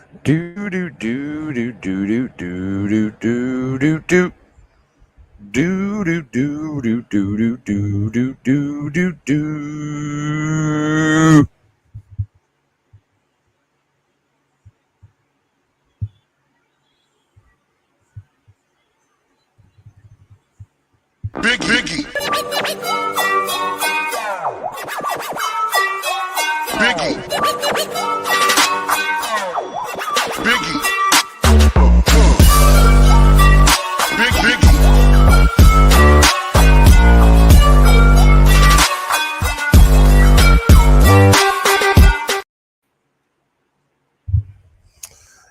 Do do do do do do do do do do. Do do do do do do do do do do. Biggie, Biggie, Biggie, Biggie.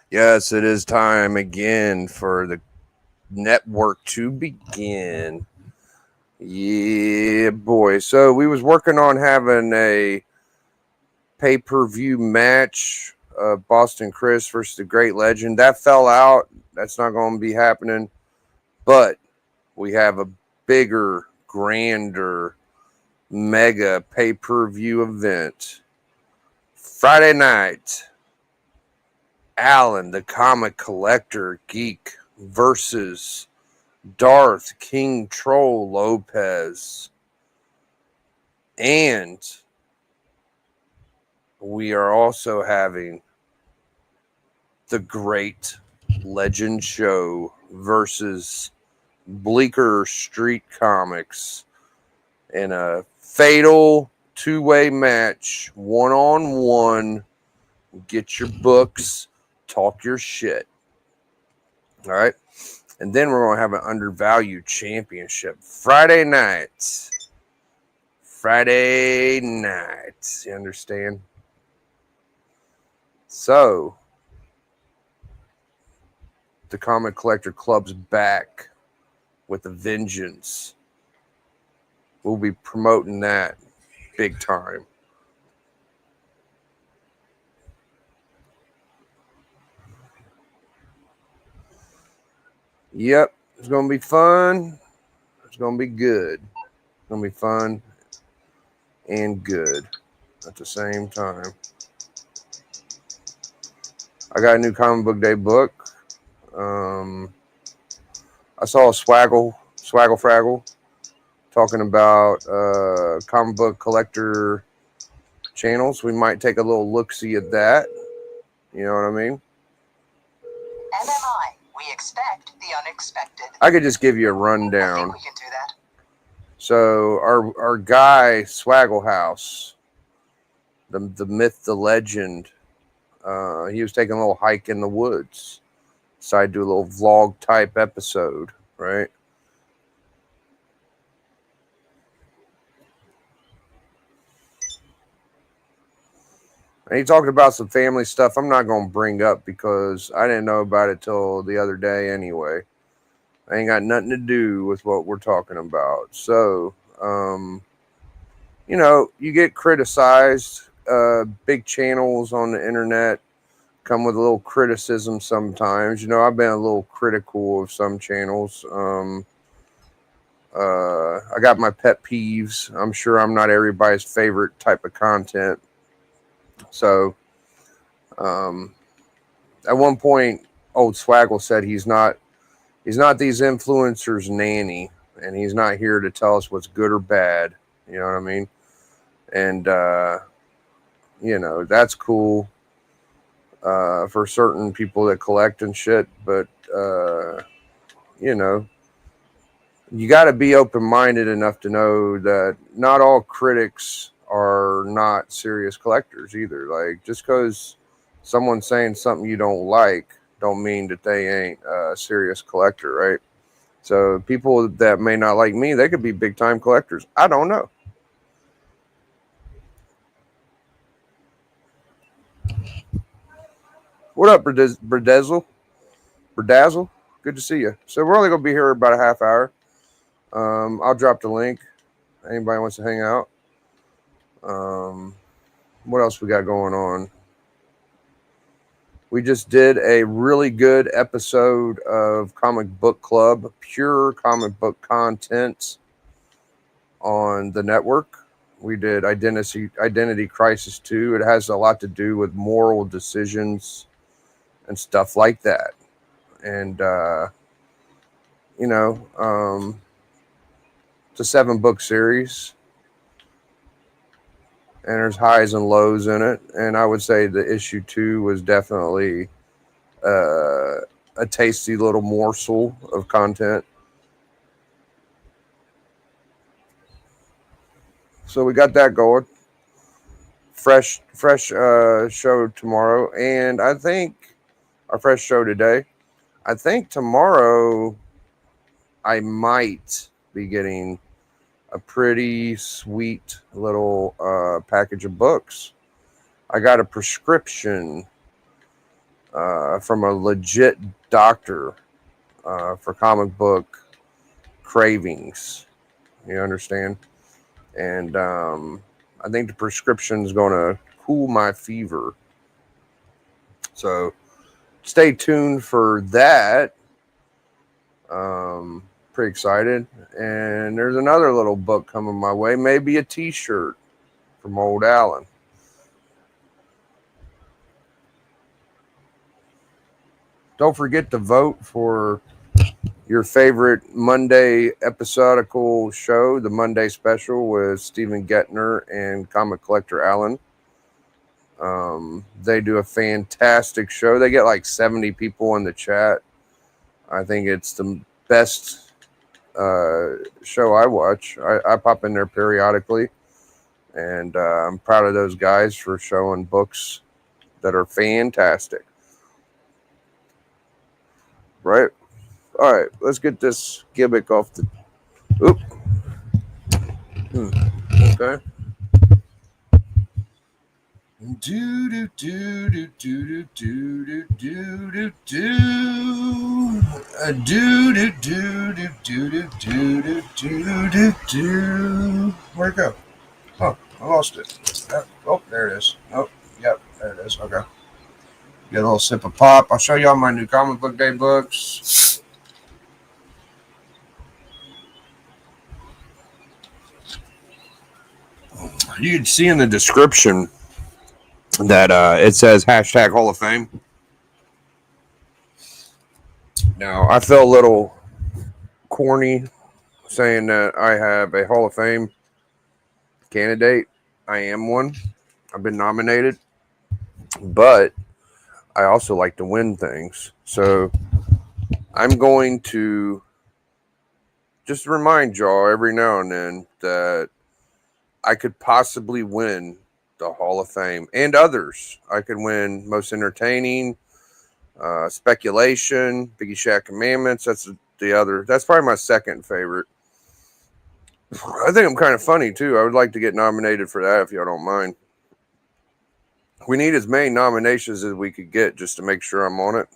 Yes, it is time again for the network to begin. Yeah, boy. So we was working on having a pay-per-view match, Boston Chris versus the Great Legend. That fell out. That's not going to be happening. But we have a bigger, grander, mega pay-per-view event. Friday night, Alan, the comic collector geek, versus Darth King Troll Lopez. And we are also having the Great Legend Show versus Bleecker Street Comics in a fatal two-way match, one-on-one. Get your books, talk your shit. All right. And then we're going to have an undervalued championship Friday night. Friday night. You understand? So, the Comic Collector Club's back with a vengeance. We'll be promoting that big time. Yep, it's going to be fun. It's going to be good. It's going to be fun and good at the same time. I got a new Comic Book Day book. I saw a Swaggle Fraggle talking about comic book collector channels. We might take a little look-see at that. You know what I mean? MMI, we expect the unexpected. I could just give you a I rundown. think we can do that. So our guy Swaggle House, the myth, the legend, he was taking a little hike in the woods. Decided to do a little vlog type episode, right? And he talked about some family stuff I'm not going to bring up because I didn't know about it till the other day anyway. I ain't got nothing to do with what we're talking about. So, you get criticized. Big channels on the internet come with a little criticism sometimes. I've been a little critical of some channels. I got my pet peeves. I'm sure I'm not everybody's favorite type of content. So, at one point, old Swaggle said he's not these influencers' nanny, and he's not here to tell us what's good or bad. You know what I mean? And that's cool for certain people that collect and shit. But you got to be open-minded enough to know that not all critics are not serious collectors either. Like, just because someone's saying something you don't like don't mean that they ain't a serious collector, right? So people that may not like me, they could be big-time collectors. I don't know. What up, Berdazzle? Good to see you. So we're only going to be here about a half hour. I'll drop the link. Anybody wants to hang out. What else we got going on? We just did a really good episode of Comic Book Club, pure comic book content on the network. We did Identity Crisis 2. It has a lot to do with moral decisions and stuff like that. And, it's a 7-book series, and there's highs and lows in it. And I would say the issue 2 was definitely a tasty little morsel of content. So we got that going. Fresh show tomorrow, and I think our fresh show today. I think tomorrow I might be getting a pretty sweet little package of books. I got a prescription from a legit doctor for comic book cravings. You understand? And I think the prescription is going to cool my fever. So stay tuned for that. Pretty excited. And there's another little book coming my way. Maybe a t-shirt from old Alan. Don't forget to vote for your favorite Monday episodical show, the Monday Special with Stephen Gettner and comic collector Alan. They do a fantastic show. They get like 70 people in the chat. I think it's the best show I watch. I pop in there periodically, and I'm proud of those guys for showing books that are fantastic. Right? All right, let's get this gimmick off the... Oop. Okay. Do do do do do do do do do do do do do do do do do do do. Where'd it go? Oh, I lost it. Oh, there it is. Oh, yep, there it is. Okay. Get a little sip of pop. I'll show you all my new comic book day books. You can see in the description that it says hashtag Hall of Fame. Now, I feel a little corny saying that I have a Hall of Fame candidate. I am one. I've been nominated. But I also like to win things. So I'm going to just remind y'all every now and then that I could possibly win the Hall of Fame and others. I could win most entertaining, speculation, Biggie Shack Commandments. That's the other. That's probably my second favorite. I think I'm kind of funny too. I would like to get nominated for that if y'all don't mind. We need as many nominations as we could get just to make sure I'm on it.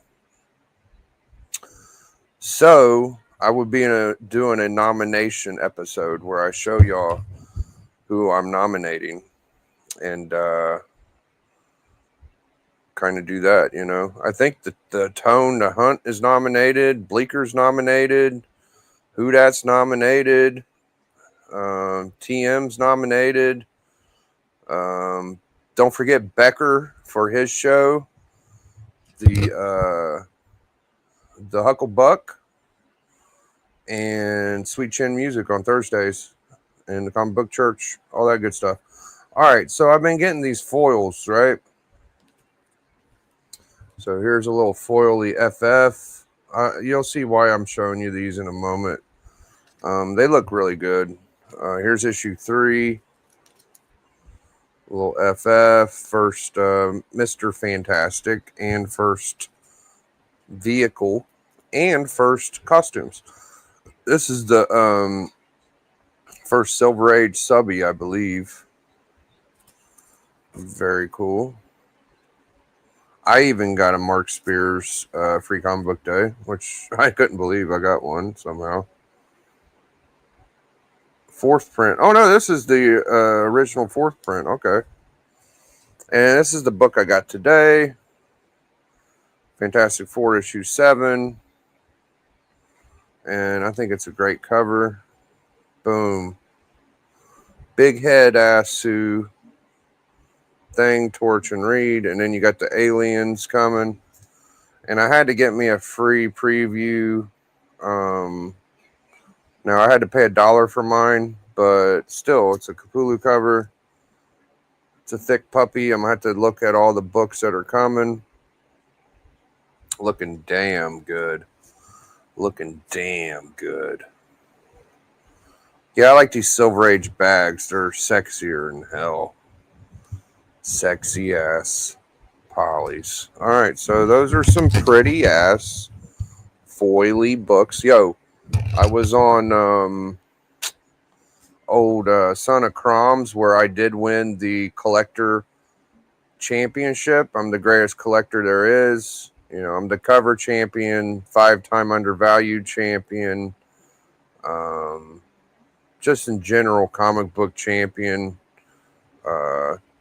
So I would be doing a nomination episode where I show y'all who I'm nominating and kind of do that, you know. I think that the Tone the Hunt is nominated, Bleeker's nominated, Who Dat's nominated, TM's nominated. Don't forget Becker for his show, the Huckle Buck, and Sweet Chin Music on Thursdays, and the Comic Book Church, all that good stuff. All right, so I've been getting these foils, right? So here's a little foily FF. You'll see why I'm showing you these in a moment. They look really good. Here's issue 3. A little FF. First Mr. Fantastic and first vehicle and first costumes. This is the first Silver Age subby, I believe. Very cool. I even got a Mark Spears free comic book day, which I couldn't believe I got one somehow. 4th print. Oh no, this is the original 4th print. Okay. And this is the book I got today. Fantastic Four issue 7. And I think it's a great cover. Boom. Big head ass Sue. Thing, Torch, and Reed. And then you got the aliens coming. And I had to get me a free preview. Now I had to pay $1 for mine, but still, it's a Cthulhu cover. It's a thick puppy. I'm gonna have to look at all the books that are coming. Looking damn good. Looking damn good. Yeah, I like these Silver Age bags. They're sexier than hell. Sexy ass polys. All right, so those are some pretty ass foily books. Yo, I was on old Son of Croms where I did win the collector championship. I'm the greatest collector there is. You know, I'm the cover champion, 5-time undervalued champion. Just in general, comic book champion.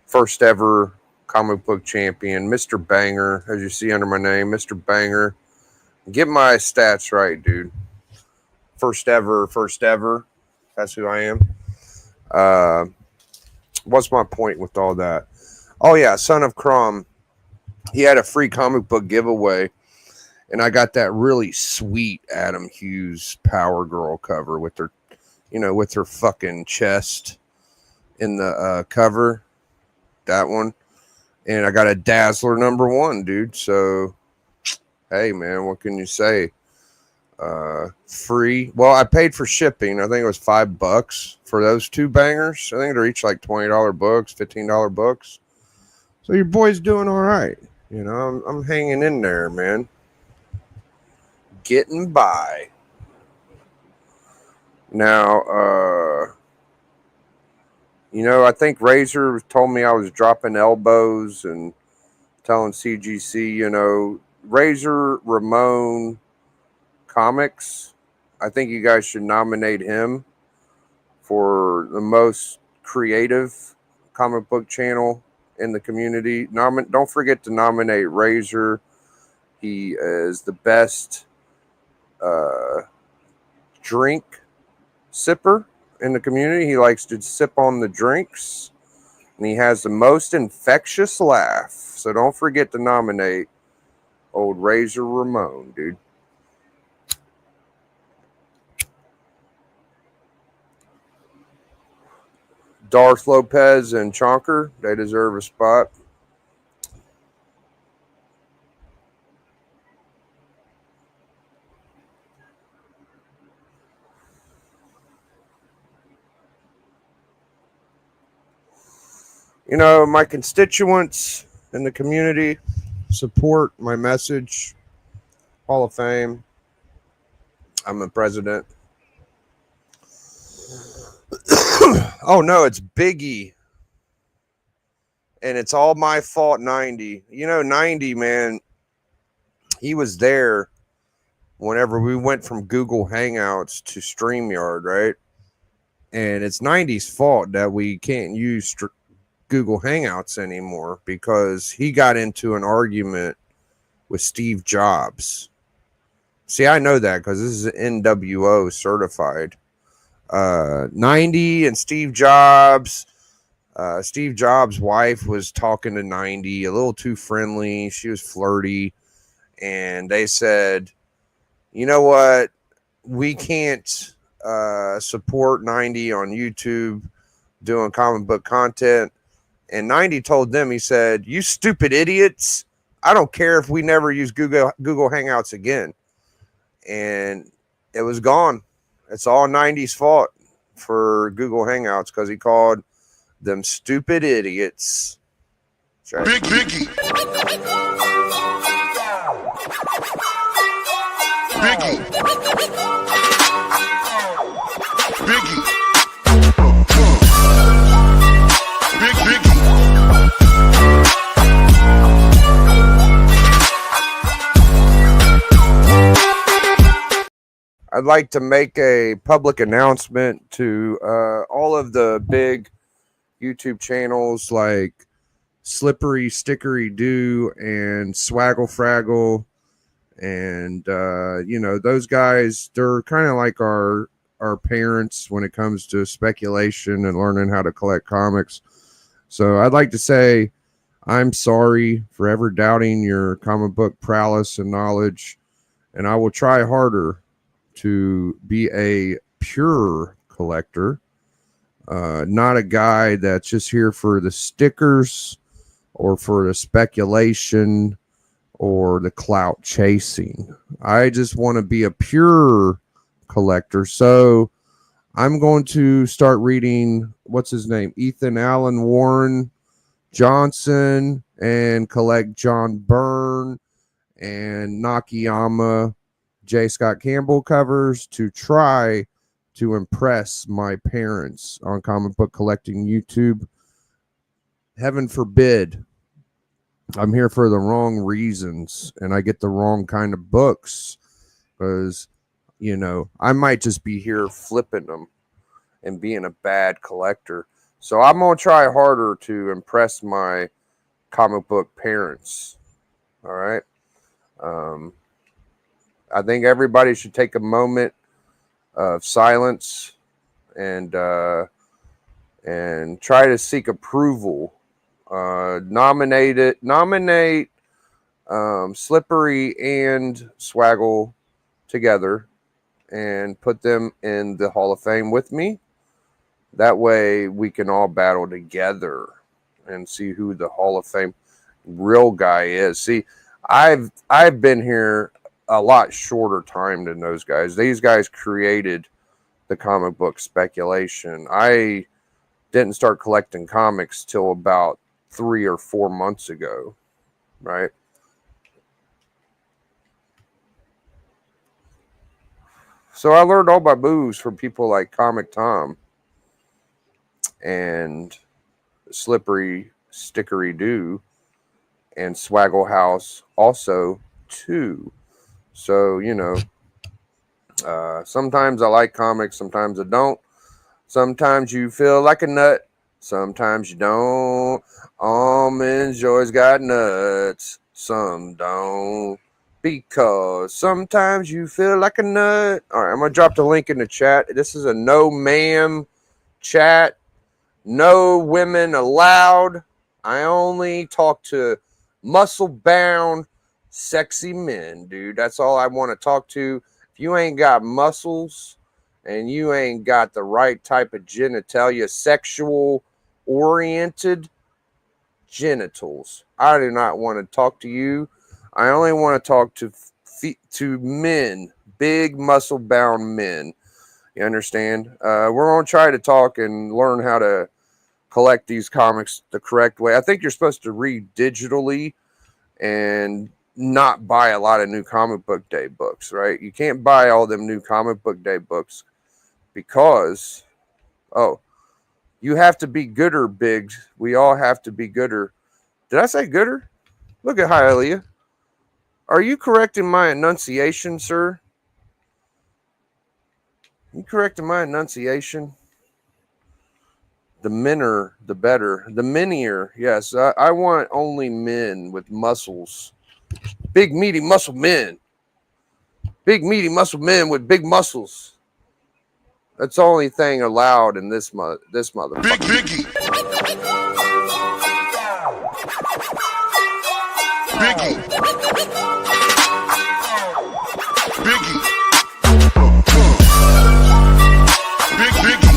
First ever comic book champion, Mr. Banger, as you see under my name, Mr. Banger. Get my stats right, dude. First ever. That's who I am. What's my point with all that? Oh, yeah, Son of Crom. He had a free comic book giveaway, and I got that really sweet Adam Hughes Power Girl cover with her, with her fucking chest in the cover. That one. And I got a Dazzler #1, dude. So, hey, man, what can you say? Free. Well, I paid for shipping. I think it was $5 for those two bangers. I think they're each like $20 books, $15 books. So your boy's doing all right. You know, I'm hanging in there, man. Getting by. Now, I think Razor told me I was dropping elbows and telling CGC, Razor Ramon Comics. I think you guys should nominate him for the most creative comic book channel in the community. Don't forget to nominate Razor. He is the best drink sipper in the community. He likes to sip on the drinks, and he has the most infectious laugh. So don't forget to nominate old Razor Ramon, dude. Darth Lopez and Chonker, they deserve a spot. My constituents in the community support my message. Hall of Fame. I'm the president. Oh, no, it's Biggie. And it's all my fault, 90. 90, man, he was there whenever we went from Google Hangouts to StreamYard, right? And it's 90's fault that we can't use Google Hangouts anymore because he got into an argument with Steve Jobs. See, I know that because this is NWO certified. 90 and Steve Jobs. Steve Jobs' wife was talking to 90 a little too friendly. She was flirty. And they said, you know what? We can't support 90 on YouTube doing comic book content. And 90 told them, he said, you stupid idiots. I don't care if we never use Google Hangouts again. And it was gone. It's all 90's fault for Google Hangouts because he called them stupid idiots. Right. Biggie. I'd like to make a public announcement to all of the big YouTube channels like Slippery Stickery Doo and Swaggle Fraggle. And, those guys, they're kind of like our parents when it comes to speculation and learning how to collect comics. So I'd like to say I'm sorry for ever doubting your comic book prowess and knowledge, and I will try harder to be a pure collector, not a guy that's just here for the stickers or for the speculation or the clout chasing. I just want to be a pure collector. So I'm going to start reading, what's his name? Ethan Allen Warren Johnson, and collect John Byrne and Nakayama J. Scott Campbell covers to try to impress my parents on comic book collecting YouTube. Heaven forbid I'm here for the wrong reasons and I get the wrong kind of books, because, you know, I might just be here flipping them and being a bad collector. So I'm going to try harder to impress my comic book parents. All right. I think everybody should take a moment of silence and try to seek approval. Nominate Slippery and Swaggle together and put them in the Hall of Fame with me. That way we can all battle together and see who the Hall of Fame real guy is. See, I've been here a lot shorter time than those guys. These guys created the comic book speculation. I didn't start collecting comics till about 3 or 4 months ago, right? So I learned all my moves from people like Comic Tom and Slippery Stickery Doo and Swaggle House also too. So, you know, sometimes I like comics, sometimes I don't. Sometimes you feel like a nut, sometimes you don't. Almonds, Joy's got nuts, some don't. Because sometimes you feel like a nut. All right, I'm going to drop the link in the chat. This is a no ma'am chat. No women allowed. I only talk to muscle-bound, sexy men, dude. That's all I want to talk to. If you ain't got muscles and you ain't got the right type of genitalia, sexual-oriented genitals, I do not want to talk to you. I only want to talk to men, big muscle-bound men. You understand? We're going to try to talk and learn how to collect these comics the correct way. I think you're supposed to read digitally and not buy a lot of new comic book day books, right? You can't buy all them new comic book day books because, you have to be gooder, Biggs. We all have to be gooder. Did I say gooder? Look at Hialeah. Are you correcting my enunciation, sir? You correcting my enunciation? The meaner, the better. The minier, yes. I want only men with muscles. Big, meaty muscle men. Big, meaty muscle men with big muscles. That's the only thing allowed in this motherfucker. Big Biggie. Biggie. Biggie. Big Biggie.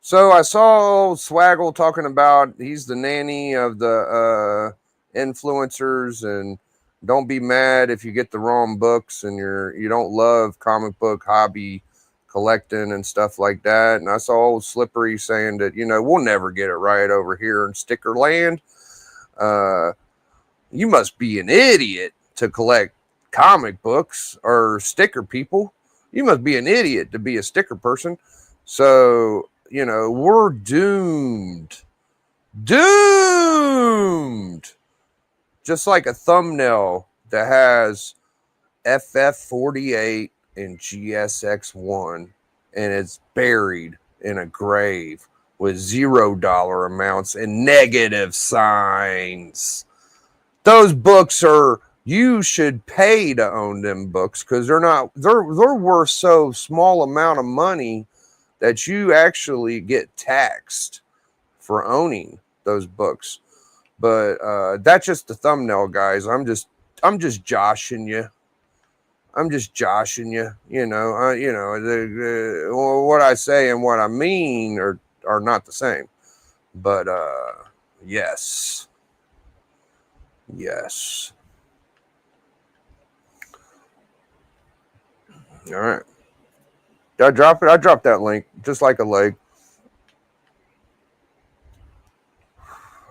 So I saw Swaggle talking about he's the nanny of the influencers, and don't be mad if you get the wrong books and you don't love comic book hobby collecting and stuff like that. And I saw old Slippery saying that, you know, we'll never get it right over here in Sticker Land. You must be an idiot to collect comic books or sticker people. You must be an idiot to be a sticker person. So, you know, we're doomed. Doomed. Just like a thumbnail that has FF48 and GSX1 and it's buried in a grave with $0 amounts and negative signs. Those books are You should pay to own them books because they're worth so small amount of money that you actually get taxed for owning those books. But that's just the thumbnail, guys. I'm just joshing you. I'm just joshing you. What I say and what I mean are not the same. But yes. Yes. All right. Did I drop it? I dropped that link just like a leg.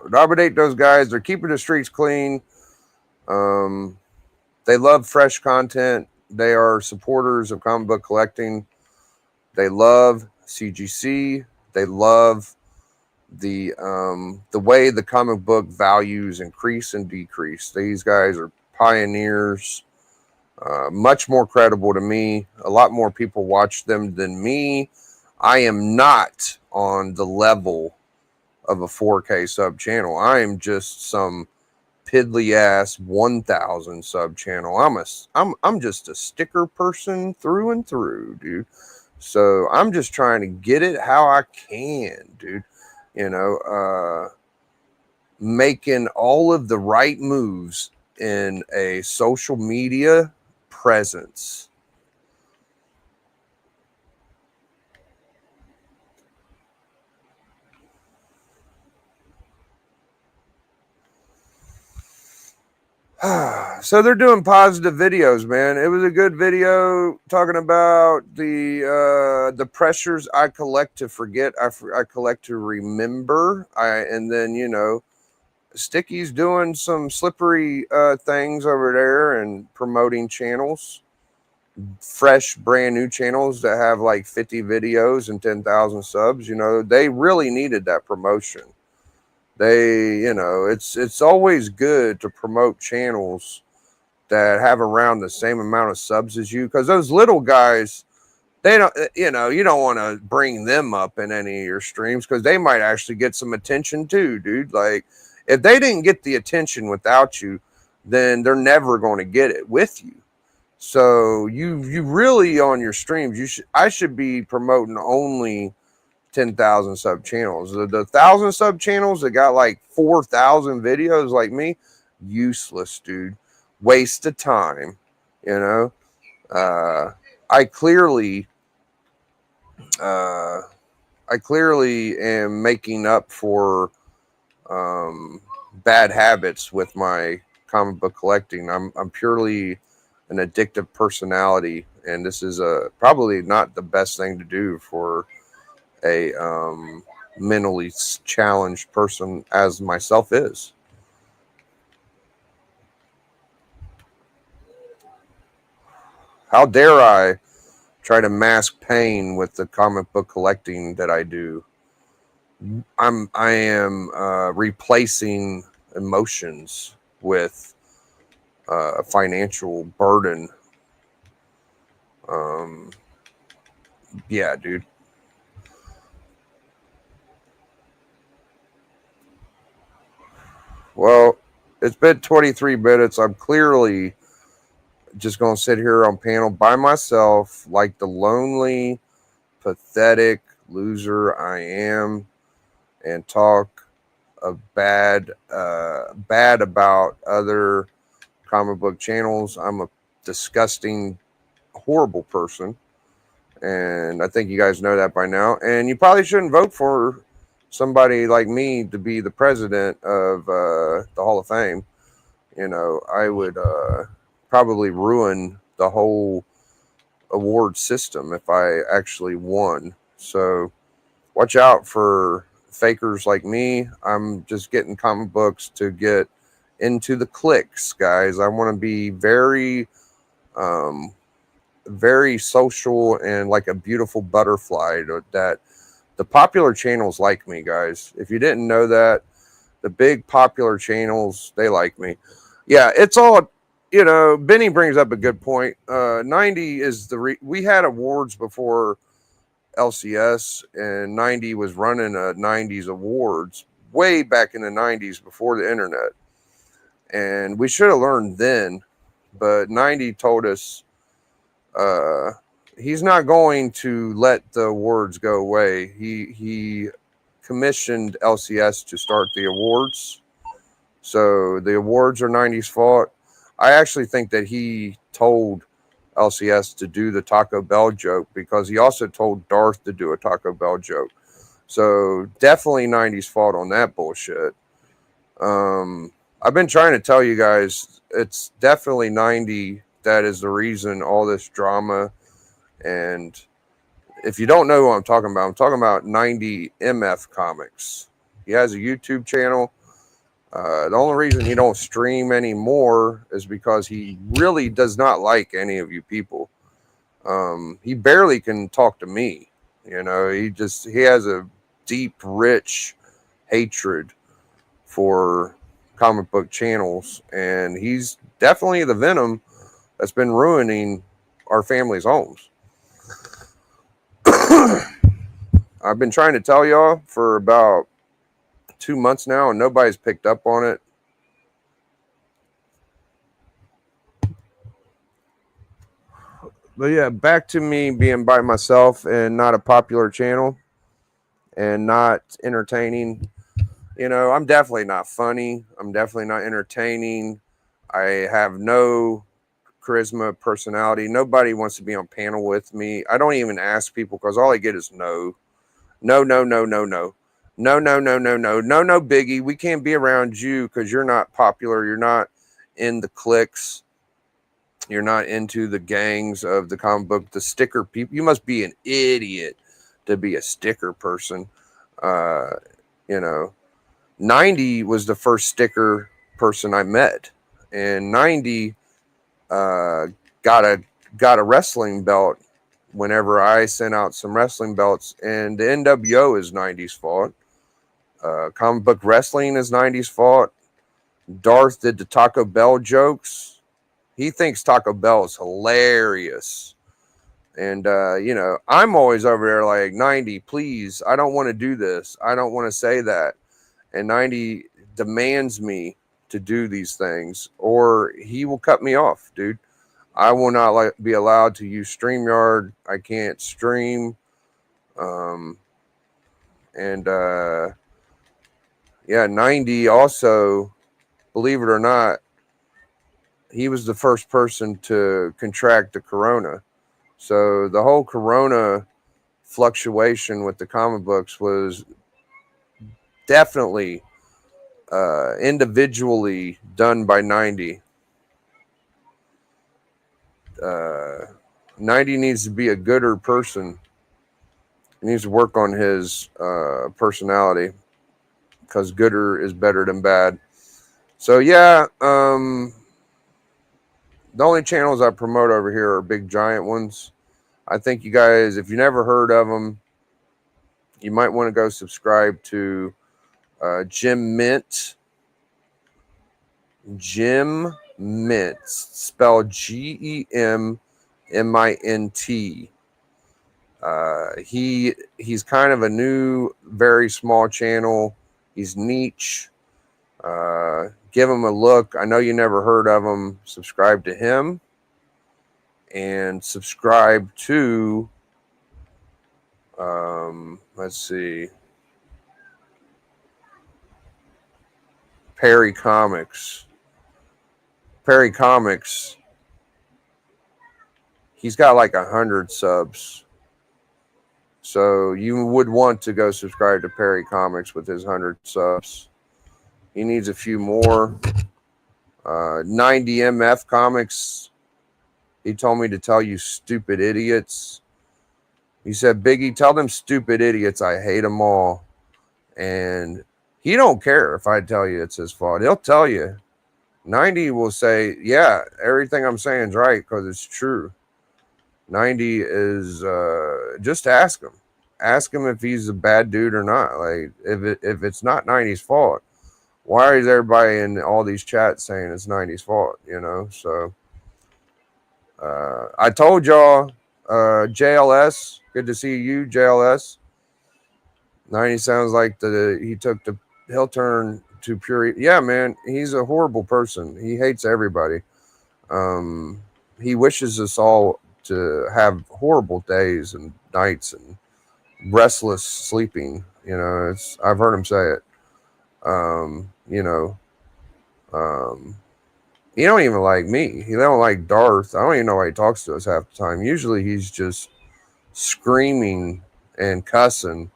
Nominate those guys. They're keeping the streets clean. They love fresh content. They are supporters of comic book collecting. They love CGC. They love the way the comic book values increase and decrease. These guys are pioneers. Much more credible to me. A lot more people watch them than me. I am not on the level of a 4K sub channel. I am just some piddly ass 1,000 sub channel. I'm just a sticker person through and through, dude. So I'm just trying to get it how I can, dude. Making all of the right moves in a social media presence. So they're doing positive videos, man. It was a good video talking about the pressures I collect to forget, I collect to remember. And then Sticky's doing some slippery things over there and promoting channels, fresh, brand new channels that have like 50 videos and 10,000 subs. They really needed that promotion. It's always good to promote channels that have around the same amount of subs as you, because those little guys, they don't, you don't want to bring them up in any of your streams because they might actually get some attention too, dude. Like, if they didn't get the attention without you, then they're never going to get it with you. So you really, on your streams, I should be promoting only 10,000 sub channels. The 1,000 sub channels that got like 4,000 videos like me, useless, dude. Waste of time. I clearly am making up for bad habits with my comic book collecting. I'm purely an addictive personality, and this is probably not the best thing to do for a mentally challenged person as myself is. How dare I try to mask pain with the comic book collecting that I do? I am replacing emotions with financial burden. Yeah, dude. Well, it's been 23 minutes. I'm clearly just going to sit here on panel by myself like the lonely, pathetic loser I am and talk bad about other comic book channels. I'm a disgusting, horrible person, and I think you guys know that by now. And you probably shouldn't vote for somebody like me to be the president of the Hall of Fame. I would probably ruin the whole award system if I actually won. So watch out for fakers like me. I'm just getting comic books to get into the clicks, guys. I want to be very very social and like a beautiful butterfly that the popular channels like me, guys. If you didn't know that, the big popular channels, they like me. Yeah, it's all, Benny brings up a good point. 90 is we had awards before LCS, and 90 was running a 90s awards way back in the 90s before the internet. And we should have learned then, but 90 told us he's not going to let the awards go away. He commissioned LCS to start the awards. So the awards are 90's fault. I actually think that he told LCS to do the Taco Bell joke because he also told Darth to do a Taco Bell joke. So definitely 90's fault on that bullshit. I've been trying to tell you guys, it's definitely 90 that is the reason all this drama. And if you don't know who I'm talking about 90 MF Comics. He has a YouTube channel. The only reason he don't stream anymore is because he really does not like any of you people. He barely can talk to me. You know, he has a deep, rich hatred for comic book channels, and he's definitely the venom that's been ruining our family's homes. I've been trying to tell y'all for about 2 months now, and nobody's picked up on it. But yeah, back to me being by myself and not a popular channel and not entertaining. You know, I'm definitely not funny. I'm definitely not entertaining. I have no charisma, personality. Nobody wants to be on panel with me. I don't even ask people because all I get is no. No, no, no, no, no. No, no, no, no, no. No, no, Biggie. We can't be around you because you're not popular. You're not in the cliques. You're not into the gangs of the comic book, the sticker people. You must be an idiot to be a sticker person. You know, 90 was the first sticker person I met, and 90 got a wrestling belt whenever I sent out some wrestling belts, and the NWO is 90's fault. Comic book wrestling is 90's fault. Darth did the Taco Bell jokes. He thinks Taco Bell is hilarious. And, you know, I'm always over there like, 90, please, I don't want to do this. I don't want to say that. And 90 demands me to do these things, or he will cut me off, dude. I will not be allowed to use StreamYard. I can't stream. Yeah, 90 also, believe it or not, he was the first person to contract the corona. So the whole corona fluctuation with the comic books was definitely individually done by 90. 90 needs to be a gooder person. He needs to work on his personality because gooder is better than bad. So yeah, the only channels I promote over here are big giant ones. I think you guys, if you never heard of them, you might want to go subscribe to Jim Mint. Jim Mint, spelled GEMMINT. He's kind of a new, very small channel. He's niche. Give him a look. I know you never heard of him. Subscribe to him. And subscribe to, let's see, Perry Comics. Perry Comics, he's got like 100 subs. So you would want to go subscribe to Perry Comics with his 100 subs. He needs a few more. 90 MF Comics, he told me to tell you stupid idiots. He said, Biggie, tell them stupid idiots I hate them all. And he don't care if I tell you it's his fault. He'll tell you. 90 will say, yeah, everything I'm saying is right because it's true. 90 is, just ask him. Ask him if he's a bad dude or not. Like, if it's not 90's fault, why is everybody in all these chats saying it's 90's fault, you know? So, I told y'all, JLS, good to see you, JLS. 90 sounds like he'll turn to pure. Yeah, man, he's a horrible person. He hates everybody. He wishes us all to have horrible days and nights and restless sleeping. You know, it's I've heard him say it. You know, um, he don't even like me. He don't like Darth. I don't even know why he talks to us half the time. Usually he's just screaming and cussing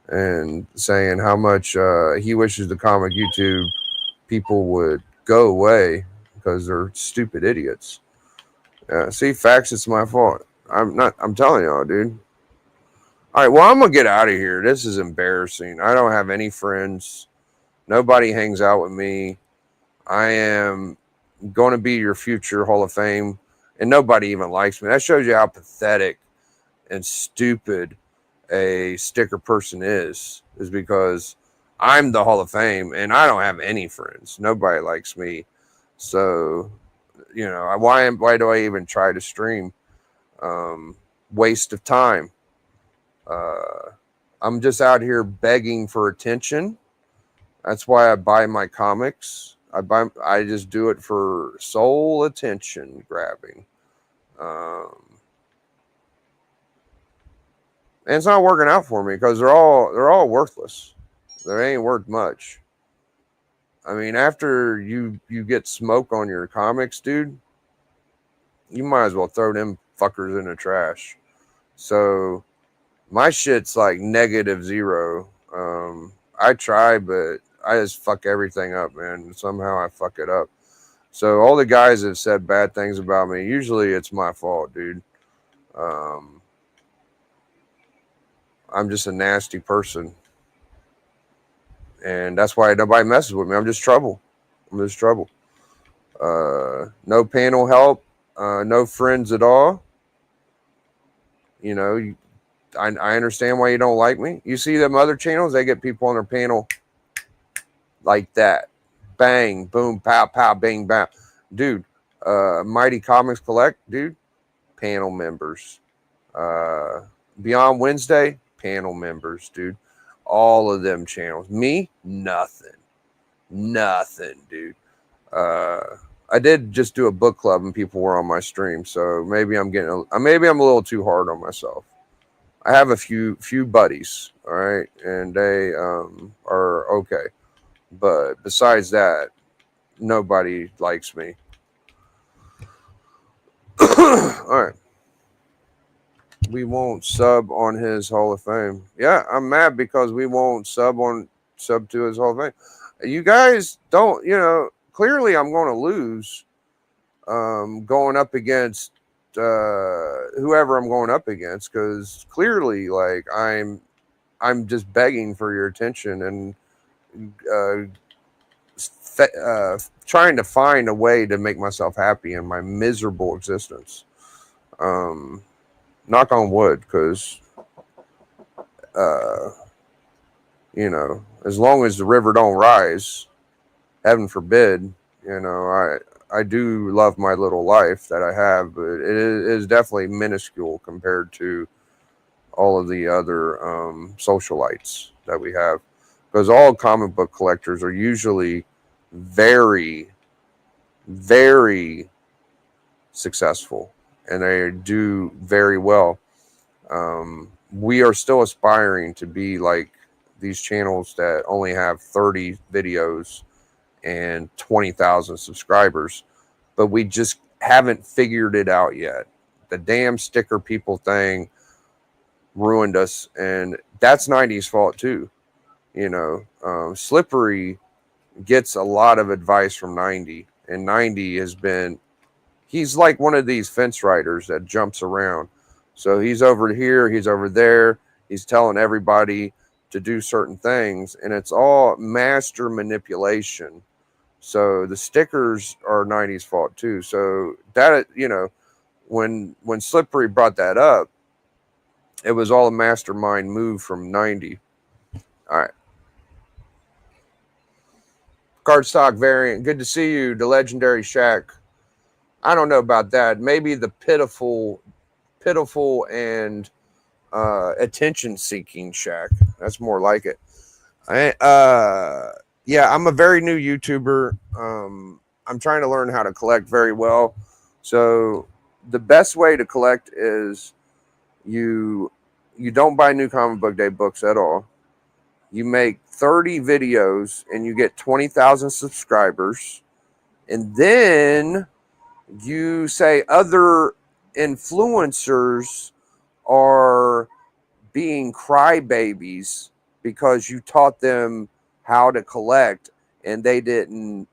and saying how much he wishes the comic YouTube people would go away because they're stupid idiots. See, facts, it's my fault. I'm not. I'm telling y'all, dude. All right, well, I'm gonna get out of here. This is embarrassing. I don't have any friends. Nobody hangs out with me. I am going to be your future Hall of Fame, and nobody even likes me. That shows you how pathetic and stupid a sticker person is because I'm the Hall of Fame and I don't have any friends. Nobody likes me. So, you know, why do I even try to stream? Waste of time. I'm just out here begging for attention. That's why I buy my comics. I just do it for sole attention grabbing. And it's not working out for me because they're all worthless. They ain't worth much. I mean, after you get smoke on your comics, dude, you might as well throw them fuckers in the trash. So my shit's like -0. I try, but I just fuck everything up, man. Somehow I fuck it up. So all the guys that have said bad things about me, usually it's my fault, dude. I'm just a nasty person. And that's why nobody messes with me. I'm just trouble. No panel help, no friends at all. You know, I understand why you don't like me. You see them other channels, they get people on their panel like that. Bang, boom, pow, pow, bang, bang. Dude, Mighty Comics Collect, dude, panel members. Beyond Wednesday, panel members, dude. All of them channels. Me, nothing, dude. I did just do a book club and people were on my stream, so maybe I'm a little too hard on myself. I have a few buddies, all right, and they are okay, but besides that, nobody likes me. All right. We won't sub on his Hall of Fame. Yeah, I'm mad because we won't sub to his Hall of Fame. You guys don't, clearly I'm going to lose going up against whoever I'm going up against because clearly like I'm just begging for your attention and trying to find a way to make myself happy in my miserable existence. Knock on wood, because as long as the river don't rise, heaven forbid, I do love my little life that I have, but it is definitely minuscule compared to all of the other socialites that we have, because all comic book collectors are usually very, very successful. And they do very well. We are still aspiring to be like these channels that only have 30 videos and 20,000 subscribers, but we just haven't figured it out yet. The damn sticker people thing ruined us, and that's 90's fault too. Slippery gets a lot of advice from 90, and 90 has been. He's like one of these fence riders that jumps around. So he's over here, he's over there. He's telling everybody to do certain things, and it's all master manipulation. So the stickers are 90's fault too. So that, when Slippery brought that up, it was all a mastermind move from 90. All right. Cardstock variant. Good to see you, the legendary Shaq. I don't know about that. Maybe the pitiful and attention-seeking Shaq. That's more like it. yeah, I'm a very new YouTuber. I'm trying to learn how to collect very well. So the best way to collect is you you don't buy new comic book day books at all. You make 30 videos and you get 20,000 subscribers, and then you say other influencers are being crybabies because you taught them how to collect and they didn't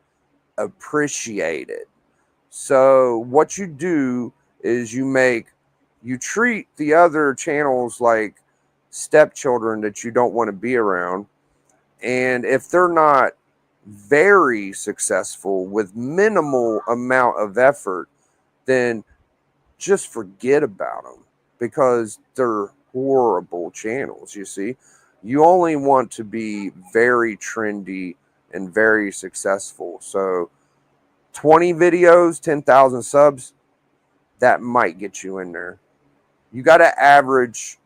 appreciate it. So what you do is you treat the other channels like stepchildren that you don't want to be around. And if they're not very successful with minimal amount of effort, then just forget about them because they're horrible channels. You see, you only want to be very trendy and very successful. So 20 videos, 10,000 subs, that might get you in there. You got to average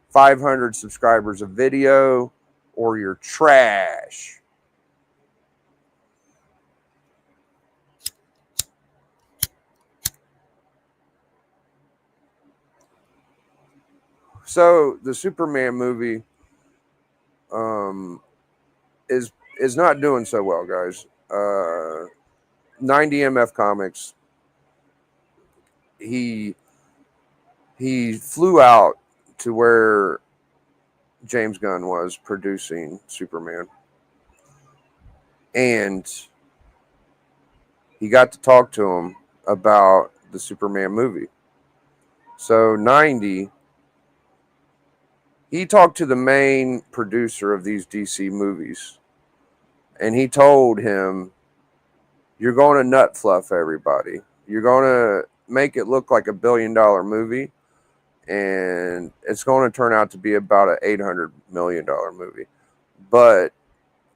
500 subscribers a video or you're trash. So the Superman movie um, is not doing so well, guys. 90 MF Comics. He flew out to where James Gunn was producing Superman, and he got to talk to him about the Superman movie. So 90, he talked to the main producer of these DC movies, and he told him, "You're going to nut fluff everybody. You're going to make it look like $1 billion movie, and it's going to turn out to be about an $800 million movie. But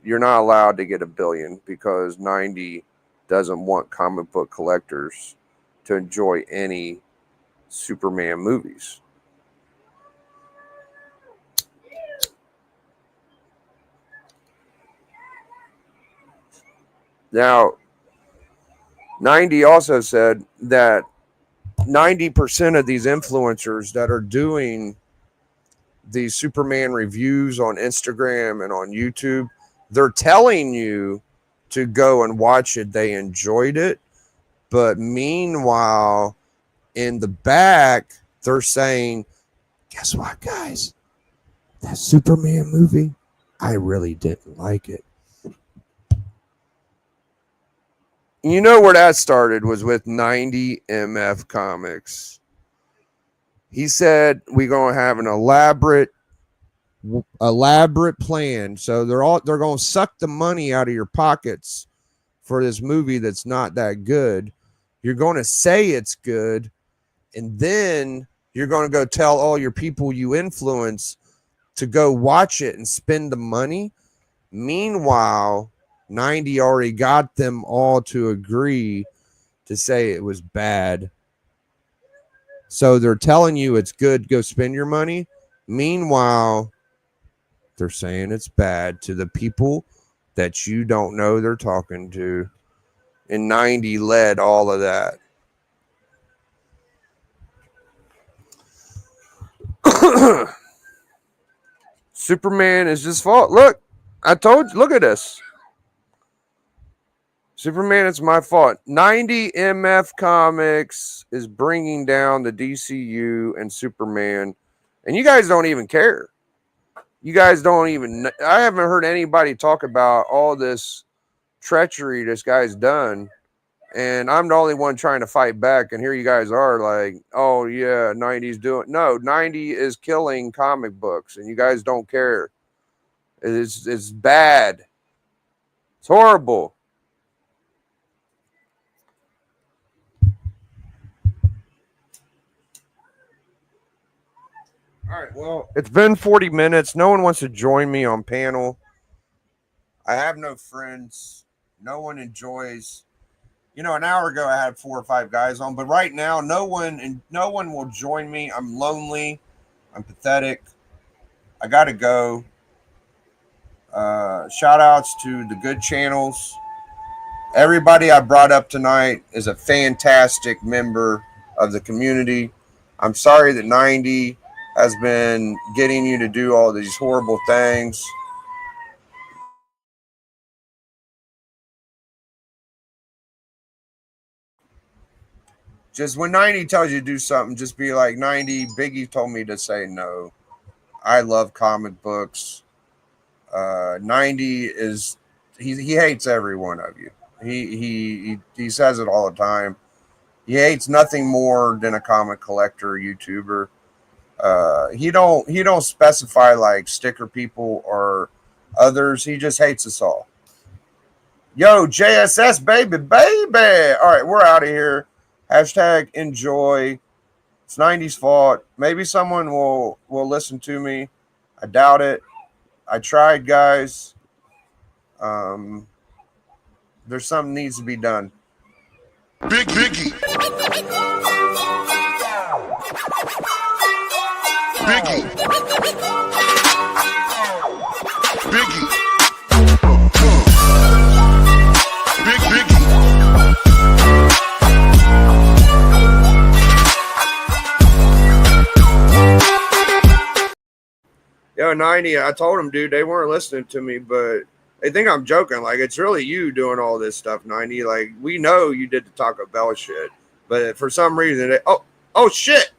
you're not allowed to get $1 billion because 90 doesn't want comic book collectors to enjoy any Superman movies." Now, 90 also said that 90% of these influencers that are doing these Superman reviews on Instagram and on YouTube, they're telling you to go and watch it. They enjoyed it. But meanwhile, in the back, they're saying, guess what, guys? That Superman movie, I really didn't like it. You know where that started was with 90 MF Comics. He said we're going to have an elaborate plan. So they're going to suck the money out of your pockets for this movie that's not that good. You're going to say it's good, and then you're going to go tell all your people you influence to go watch it and spend the money. Meanwhile, 90 already got them all to agree to say it was bad. So they're telling you it's good, go spend your money. Meanwhile, they're saying it's bad to the people that you don't know they're talking to. And 90 led all of that. Superman is his fault. Look, I told you, look at this. Superman, it's my fault. 90 MF Comics is bringing down the DCU and Superman, and you guys don't even care. You guys don't even. I haven't heard anybody talk about all this treachery this guy's done, and I'm the only one trying to fight back. And here you guys are like, oh yeah, 90's doing. No, 90 is killing comic books, and you guys don't care. It's bad. It's horrible. All right, well, it's been 40 minutes. No one wants to join me on panel. I have no friends. No one enjoys. You know, an hour ago I had 4 or 5 guys on, but right now no one will join me. I'm lonely. I'm pathetic. I got to go. Shout outs to the good channels. Everybody I brought up tonight is a fantastic member of the community. I'm sorry that 90 has been getting you to do all these horrible things. Just when 90 tells you to do something, just be like, 90, Biggie told me to say no. I love comic books. 90 is, he hates every one of you. He says it all the time. He hates nothing more than a comic collector, YouTuber. He don't specify like sticker people or others. He just hates us all. Yo, JSS baby, baby. All right, we're out of here. Hashtag enjoy. It's 90's fault. Maybe someone will listen to me. I doubt it. I tried, guys. There's something needs to be done. Biggie. Biggie. Biggie. Biggie. Yo, 90, I told him, dude, they weren't listening to me, but they think I'm joking. Like, it's really you doing all this stuff, 90. Like, we know you did the Taco Bell shit, but for some reason, oh, shit.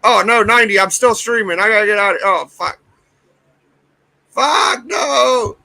Oh, no, 90, I'm still streaming. I gotta get out of, oh, fuck. Fuck, no.